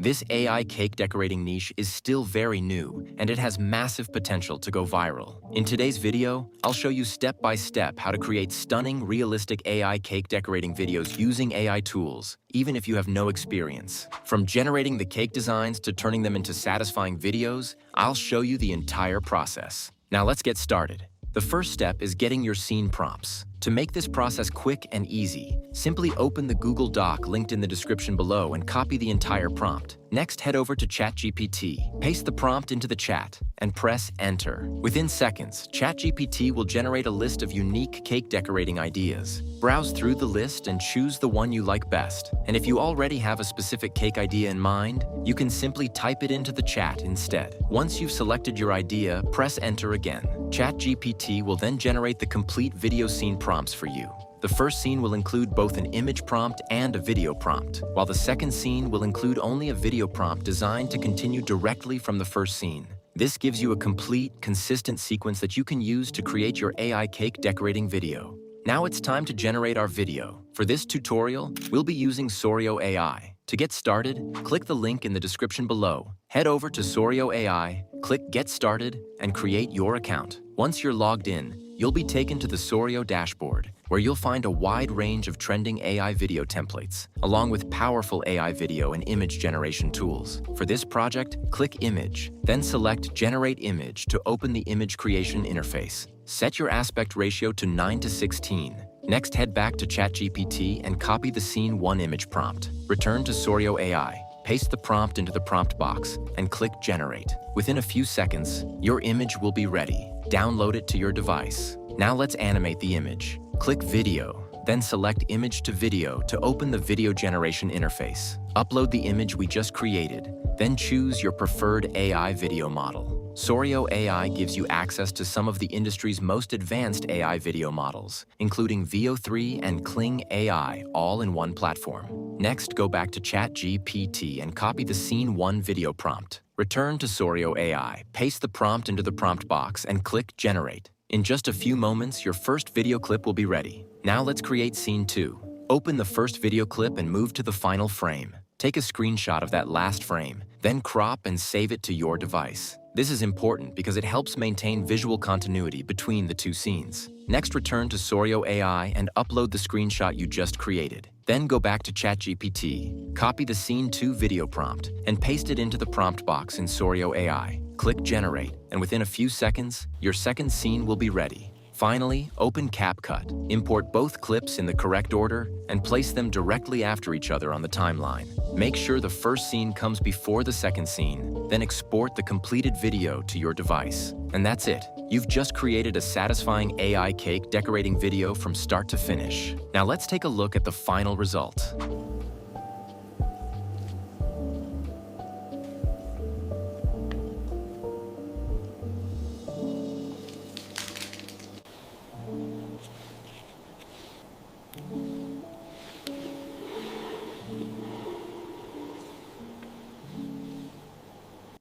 This AI cake decorating niche is still very new, and it has massive potential to go viral. In today's video, I'll show you step by step how to create stunning, realistic AI cake decorating videos using AI tools, even if you have no experience. From generating the cake designs to turning them into satisfying videos, I'll show you the entire process. Now let's get started. The first step is getting your scene prompts. To make this process quick and easy, simply open the Google Doc linked in the description below and copy the entire prompt. Next, head over to ChatGPT, paste the prompt into the chat, and press Enter. Within seconds, ChatGPT will generate a list of unique cake decorating ideas. Browse through the list and choose the one you like best. And if you already have a specific cake idea in mind, you can simply type it into the chat instead. Once you've selected your idea, press Enter again. ChatGPT will then generate the complete video scene prompts for you. The first scene will include both an image prompt and a video prompt, while the second scene will include only a video prompt designed to continue directly from the first scene. This gives you a complete, consistent sequence that you can use to create your AI cake decorating video. Now it's time to generate our video. For this tutorial, we'll be using Sorio AI. To get started, click the link in the description below. Head over to Sorio AI, click Get Started, and create your account. Once you're logged in, you'll be taken to the Sorio dashboard, where you'll find a wide range of trending AI video templates, along with powerful AI video and image generation tools. For this project, click Image, then select Generate Image to open the image creation interface. Set your aspect ratio to 9:16. Next, head back to ChatGPT and copy the Scene 1 image prompt. Return to Sorio AI, paste the prompt into the prompt box, and click Generate. Within a few seconds, your image will be ready. Download it to your device. Now let's animate the image. Click Video, then select Image to Video to open the video generation interface. Upload the image we just created, then choose your preferred AI video model. Sorio AI gives you access to some of the industry's most advanced AI video models, including VO3 and Kling AI, all in one platform. Next, go back to ChatGPT and copy the Scene 1 video prompt. Return to Sorio AI, paste the prompt into the prompt box, and click Generate. In just a few moments, your first video clip will be ready. Now let's create Scene 2. Open the first video clip and move to the final frame. Take a screenshot of that last frame, then crop and save it to your device. This is important because it helps maintain visual continuity between the two scenes. Next, return to Sorio AI and upload the screenshot you just created. Then go back to ChatGPT, copy the Scene 2 video prompt, and paste it into the prompt box in Sorio AI. Click Generate, and within a few seconds, your second scene will be ready. Finally, open CapCut. Import both clips in the correct order and place them directly after each other on the timeline. Make sure the first scene comes before the second scene, then export the completed video to your device. And that's it. You've just created a satisfying AI cake decorating video from start to finish. Now let's take a look at the final result.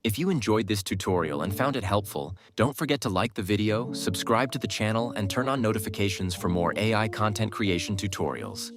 If you enjoyed this tutorial and found it helpful, don't forget to like the video, subscribe to the channel, and turn on notifications for more AI content creation tutorials.